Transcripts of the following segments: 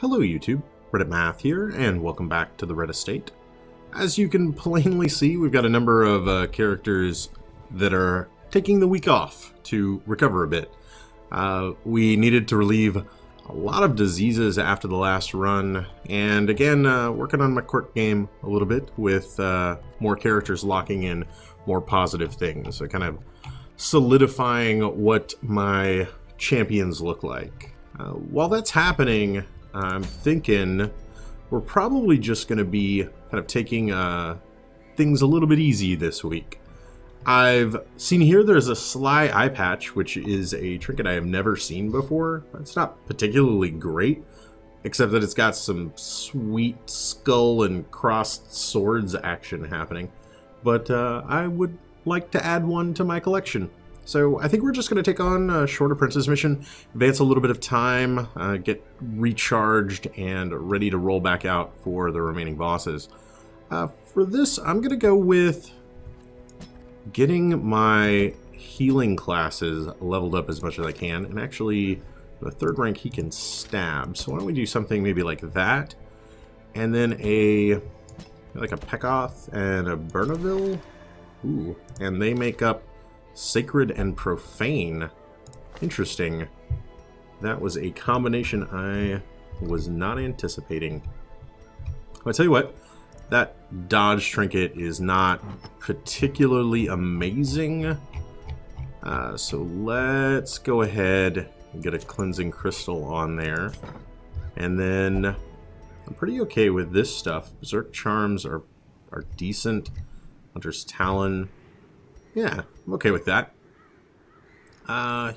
Hello YouTube, Reddit Math here, and welcome back to the Red Estate. As you can plainly see, we've got a number of characters that are taking the week off to recover a bit. We needed to relieve a lot of diseases after the last run, and again, working on my quirk game a little bit with more characters locking in more positive things, so kind of solidifying what my champions look like. While that's happening, I'm thinking we're probably just going to be kind of taking things a little bit easy this week. I've seen here there's a sly Eyepatch, which is a trinket I have never seen before. It's not particularly great, except that it's got some sweet skull and crossed swords action happening. But I would like to add one to my collection. So I think we're just going to take on a short apprentice mission, advance a little bit of time, get recharged, and ready to roll back out for the remaining bosses. For this, I'm going to go with getting my healing classes leveled up as much as I can. And actually, the third rank, he can stab. So why don't we do something maybe like that? And then like a Peckoth and a Bernaville. Ooh, and they make up Sacred and Profane. Interesting. That was a combination I was not anticipating. I'll tell you what, that dodge trinket is not particularly amazing. So let's go ahead and get a cleansing crystal on there. And then I'm pretty okay with this stuff. Berserk charms are decent. Hunter's Talon. Yeah, I'm okay with that.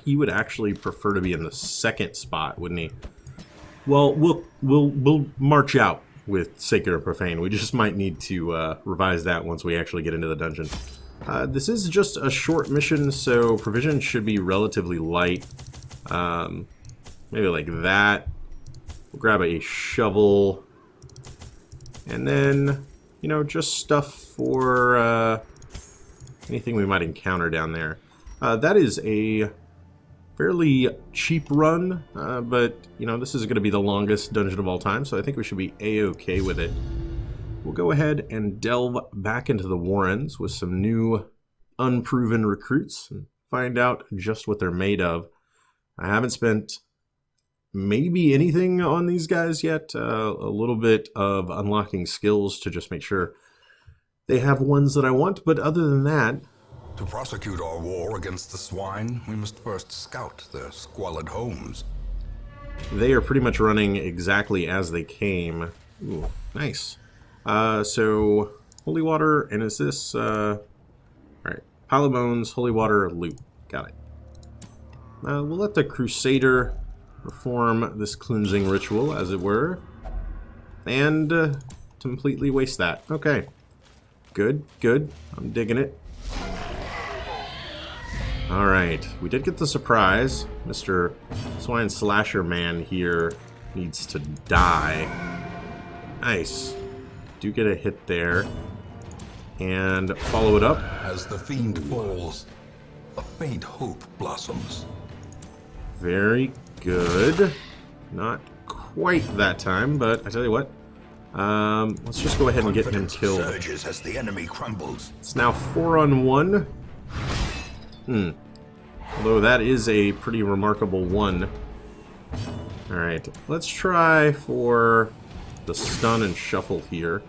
He would actually prefer to be in the second spot, wouldn't he? Well, we'll march out with Sacred and Profane. We just might need to revise that once we actually get into the dungeon. This is just a short mission, so provision should be relatively light. Maybe like that. We'll grab a shovel. And then, you know, just stuff for anything we might encounter down there. That is a fairly cheap run, but, you know, this is going to be the longest dungeon of all time, so I think we should be a-okay with it. We'll go ahead and delve back into the Warrens with some new unproven recruits and find out just what they're made of. I haven't spent maybe anything on these guys yet, a little bit of unlocking skills to just make sure they have ones that I want, but other than that... To prosecute our war against the swine, we must first scout their squalid homes. They are pretty much running exactly as they came. Ooh, nice. So, holy water, and is this... Alright, pile of bones, holy water, loot. Got it. We'll let the Crusader perform this cleansing ritual, as it were, and completely waste that. Okay. Good, good. I'm digging it. Alright, we did get the surprise. Mr. Swine Slasher Man here needs to die. Nice. Do get a hit there. And follow it up. As the fiend falls, a faint hope blossoms. Very good. Not quite that time, but I tell you what. Let's just go ahead and get him killed. Surges as the enemy crumbles. It's now 4-on-1. Although that is a pretty remarkable one. Alright, let's try for the stun and shuffle here.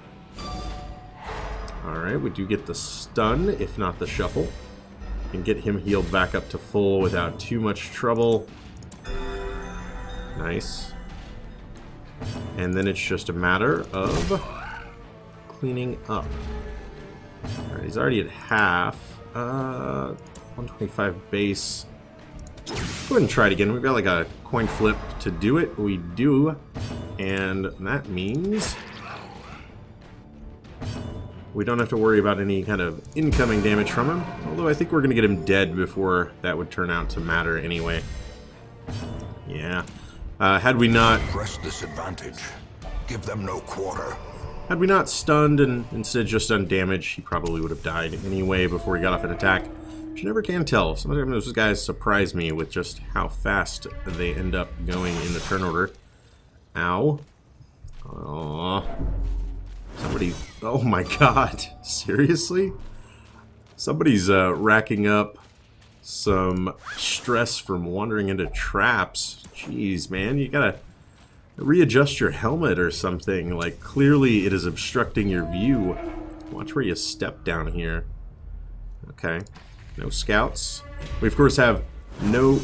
Alright, we do get the stun, if not the shuffle. Can get him healed back up to full without too much trouble. Nice. And then it's just a matter of cleaning up. Alright, he's already at half. 125 base. Go ahead and try it again. We've got like a coin flip to do it. We do. And that means we don't have to worry about any kind of incoming damage from him. Although I think we're going to get him dead before that would turn out to matter anyway. Yeah. Had we not... Press this advantage. Give them no quarter. Had we not stunned and instead just done damage, he probably would have died anyway before he got off an attack. But you never can tell. Sometimes those guys surprise me with just how fast they end up going in the turn order. Ow. Aww. Somebody... Oh my god. Seriously? Somebody's racking up some stress from wandering into traps. Jeez, man. You gotta readjust your helmet or something. Like, clearly it is obstructing your view. Watch where you step down here. Okay. No scouts. We, of course, have no...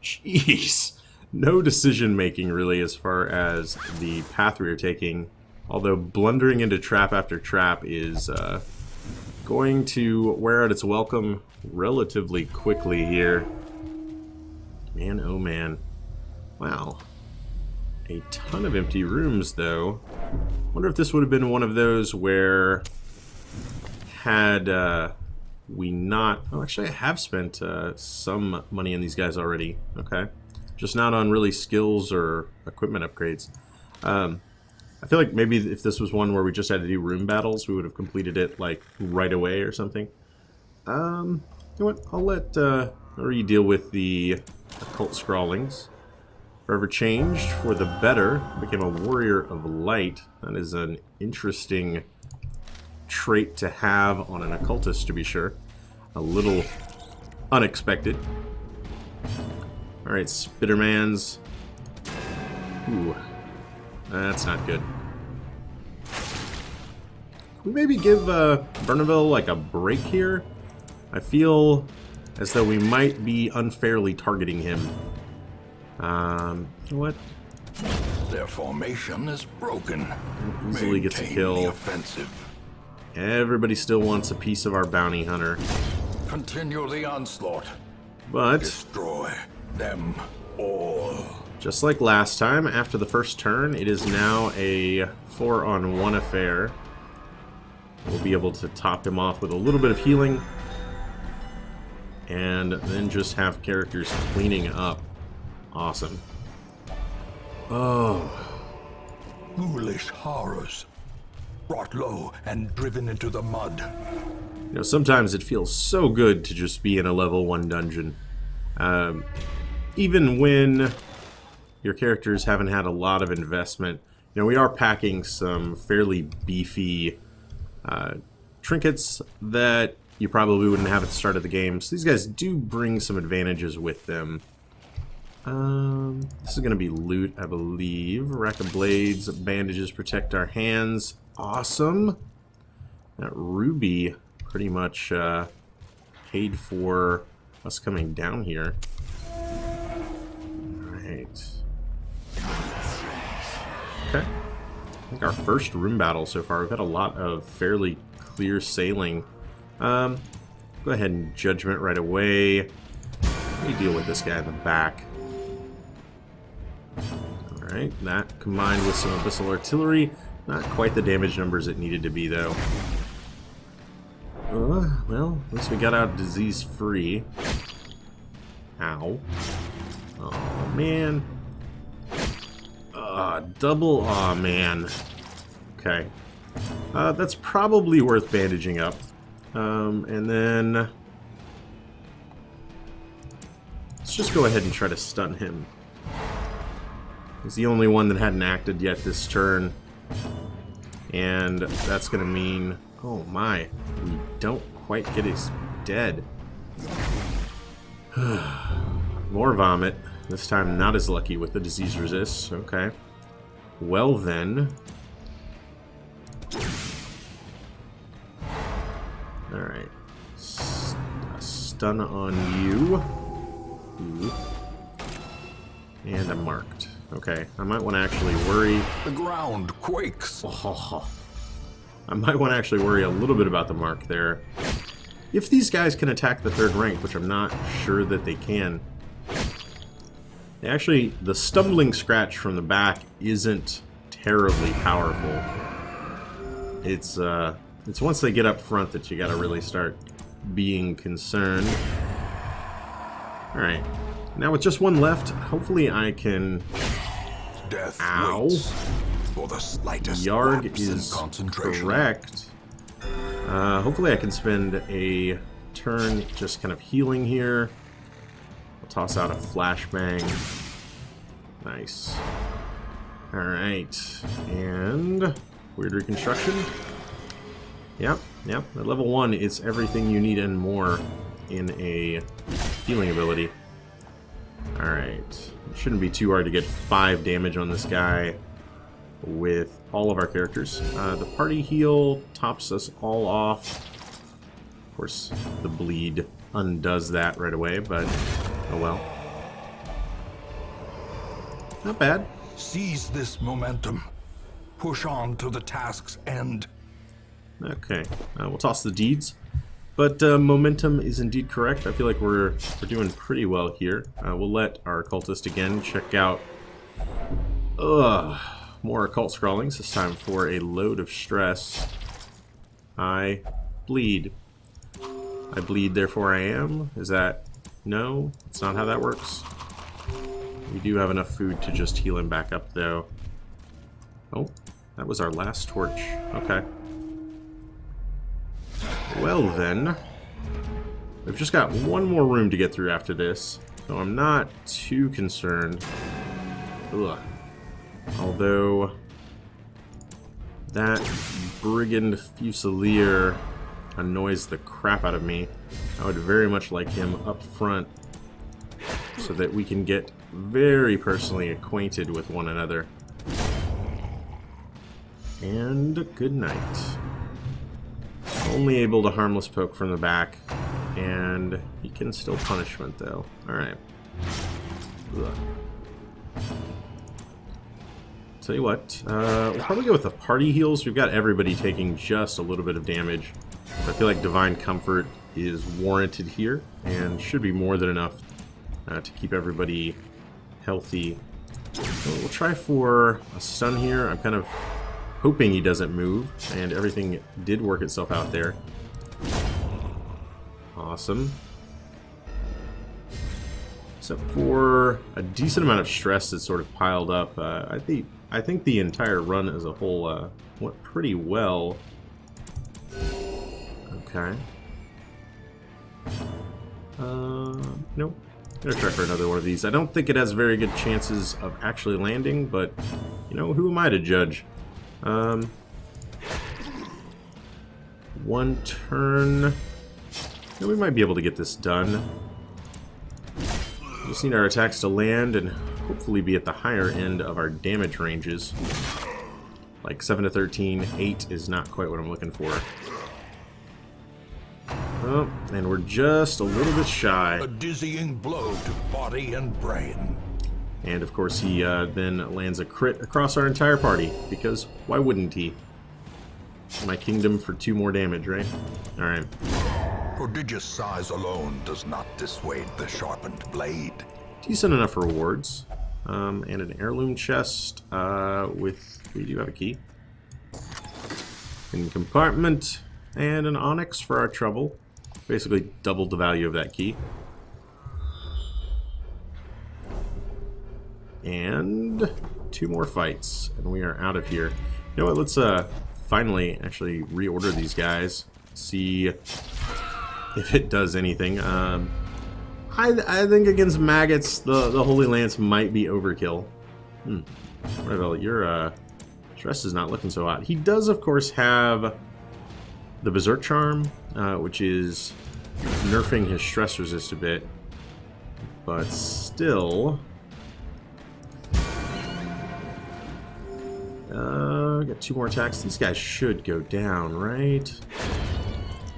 Jeez. No decision-making, really, as far as the path we are taking. Although blundering into trap after trap is going to wear out its welcome relatively quickly here. Man, oh man. Wow. A ton of empty rooms, though. Wonder if this would have been one of those where had we not... Oh, actually, I have spent some money on these guys already. Okay. Just not on really skills or equipment upgrades. I feel like maybe if this was one where we just had to do room battles, we would have completed it, like, right away or something. You know what? I'll let Meri deal with the occult scrawlings. Forever changed for the better. Became a warrior of light. That is an interesting trait to have on an occultist, to be sure. A little unexpected. Alright, Spittermans. Ooh. That's not good. Can we maybe give Bernaville like a break here? I feel as though we might be unfairly targeting him. What? Their formation is broken. Easily gets a kill. Offensive. Everybody still wants a piece of our bounty hunter. Continue the onslaught. But Destroy them all. just like last time, after the first turn, it is now a 4-on-1 affair. We'll be able to top him off with a little bit of healing. And then just have characters cleaning up. Awesome. Oh. Ghoulish horrors. Brought low and driven into the mud. You know, sometimes it feels so good to just be in a level 1 dungeon. Even when your characters haven't had a lot of investment. You know, we are packing some fairly beefy trinkets that you probably wouldn't have at the start of the game. So these guys do bring some advantages with them. This is going to be loot, I believe. Rack of blades, bandages protect our hands. Awesome. That ruby pretty much paid for us coming down here. Alright. Okay. I think our first room battle so far. We've had a lot of fairly clear sailing. Go ahead and judgment right away. Let me deal with this guy in the back. Alright, that combined with some abyssal artillery. Not quite the damage numbers it needed to be, though. Well, at least we got out disease-free. Ow. Oh, man. Double... Aw, man. Okay. That's probably worth bandaging up. And then... let's just go ahead and try to stun him. He's the only one that hadn't acted yet this turn. And that's going to mean... oh my, we don't quite get his dead. More vomit. This time not as lucky with the disease resist. Okay. Well then. Alright. Stun on you. Ooh. And I'm marked. Okay, I might want to actually worry. The ground quakes. Oh, I might want to actually worry a little bit about the mark there. If these guys can attack the third rank, which I'm not sure that they can. Actually, the stumbling scratch from the back isn't terribly powerful. It's once they get up front that you gotta really start being concerned. Alright. Now with just one left, hopefully I can... Death ow. waits for the slightest Yarg lapse in is concentration. correct. Hopefully I can spend a turn just kind of healing here. I'll toss out a flashbang. Nice. Alright. And weird reconstruction. Yep. At level 1, it's everything you need and more in a healing ability. Alright. It shouldn't be too hard to get 5 damage on this guy with all of our characters. The party heal tops us all off. Of course, the bleed undoes that right away, but oh well. Not bad. Seize this momentum. Push on to the task's end. Okay, we'll toss the deeds. But momentum is indeed correct. I feel like we're doing pretty well here. We'll let our occultist again check out more occult scrawlings. This time for a load of stress. I bleed. I bleed, therefore I am. Is that... No, that's not how that works. We do have enough food to just heal him back up, though. Oh, that was our last torch. Okay. Well, then. We've just got one more room to get through after this, so I'm not too concerned. Ugh. Although, that Brigand Fusilier annoys the crap out of me. I would very much like him up front so that we can get very personally acquainted with one another. And good night. Only able to harmless poke from the back, and he can still punishment though. Alright. Tell you what, we'll probably go with the party heals. We've got everybody taking just a little bit of damage. I feel like Divine Comfort is warranted here, and should be more than enough to keep everybody healthy. So we'll try for a stun here. I'm kind of hoping he doesn't move, and everything did work itself out there. Awesome. Except for a decent amount of stress that's sort of piled up. I think the entire run as a whole went pretty well. Okay. Nope. I'm gonna try for another one of these. I don't think it has very good chances of actually landing, but, you know, who am I to judge? One turn. Yeah, we might be able to get this done. Just need our attacks to land and hopefully be at the higher end of our damage ranges. Like 7 to 13, 8 is not quite what I'm looking for. Oh, and we're just a little bit shy. A dizzying blow to body and brain. And of course he then lands a crit across our entire party, because why wouldn't he? My kingdom for 2 more damage, right? Alright. Prodigious size alone does not dissuade the sharpened blade. Decent enough rewards. And an heirloom chest with... We do have a key. In compartment. And an onyx for our trouble. Basically doubled the value of that key. And 2 more fights, and we are out of here. You know what, let's finally actually reorder these guys. See if it does anything. I think against maggots, the Holy Lance might be overkill. Whatever, your stress is not looking so hot. He does, of course, have the Berserk Charm, which is nerfing his stress resist a bit. But still... got 2 more attacks. These guys should go down, right?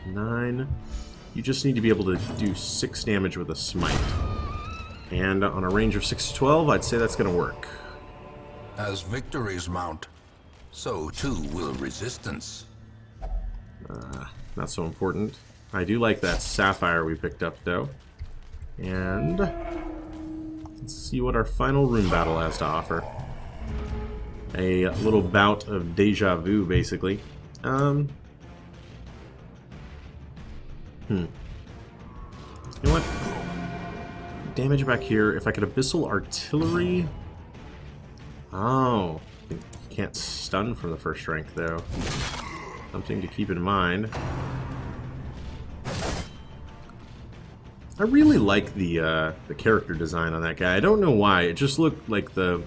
9. You just need to be able to do 6 damage with a smite. And on a range of 6 to 12, I'd say that's going to work. As victories mount, so too will resistance. Not so important. I do like that sapphire we picked up, though. And let's see what our final room battle has to offer. A little bout of deja vu, basically. You know what? Damage back here. If I could Abyssal Artillery... Oh. You can't stun from the first strength, though. Something to keep in mind. I really like the character design on that guy. I don't know why. It just looked like the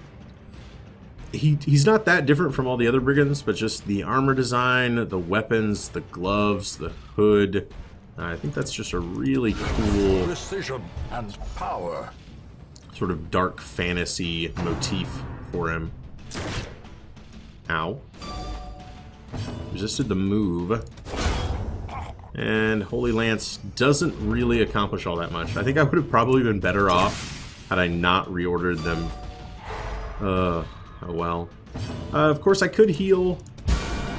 he's not that different from all the other brigands, but just the armor design, the weapons, the gloves, the hood. I think that's just a really cool Precision and power. sort of dark fantasy motif for him. Ow. Resisted the move. And Holy Lance doesn't really accomplish all that much. I think I would have probably been better off had I not reordered them. Oh well. Of course, I could heal.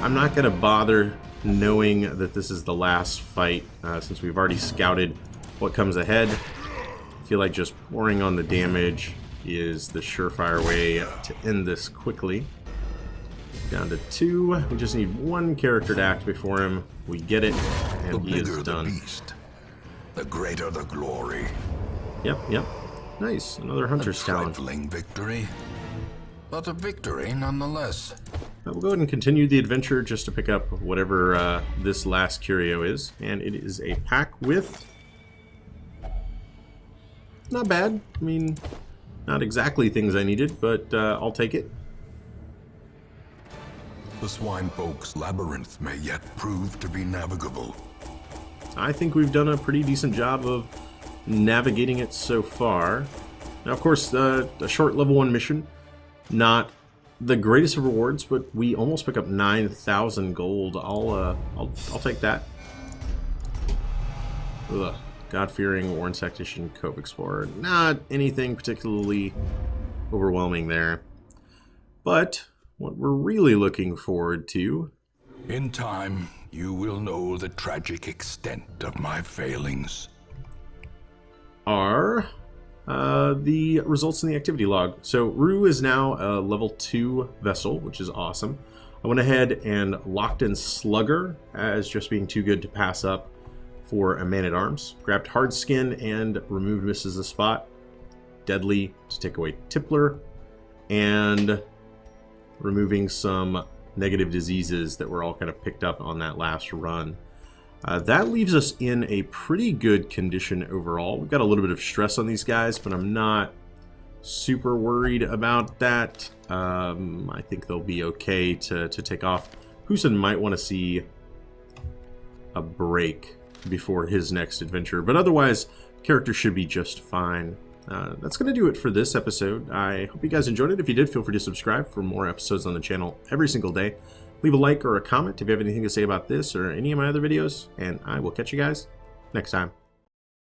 I'm not going to bother knowing that this is the last fight, since we've already scouted what comes ahead. I feel like just pouring on the damage is the surefire way to end this quickly. Down to 2. We just need one character to act before him. We get it, and he is done. The beast, the greater the glory. Yep. Nice. Another hunter's talent. Trifling victory, but a victory nonetheless. We'll go ahead and continue the adventure just to pick up whatever this last curio is. And it is a pack with... not bad. I mean, not exactly things I needed, but I'll take it. The swine folk's labyrinth may yet prove to be navigable. I think we've done a pretty decent job of navigating it so far. Now, of course, a short level 1 mission, not the greatest of rewards, but we almost pick up 9,000 gold. I'll take that. Ugh. God-fearing War Insectician Cove Explorer. Not anything particularly overwhelming there. But what we're really looking forward to... in time, you will know the tragic extent of my failings. ...are the results in the activity log. So Rue is now a level 2 vessel, which is awesome. I went ahead and locked in Slugger as just being too good to pass up for a man-at-arms. Grabbed Hard Skin and removed Misses the Spot. Deadly to take away Tippler. And removing some negative diseases that were all kind of picked up on that last run. That leaves us in a pretty good condition overall. We've got a little bit of stress on these guys, but I'm not super worried about that. I think they'll be okay to take off. Husin might want to see a break before his next adventure, but otherwise, character should be just fine. That's going to do it for this episode. I hope you guys enjoyed it. If you did, feel free to subscribe for more episodes on the channel every single day. Leave a like or a comment if you have anything to say about this or any of my other videos, and I will catch you guys next time.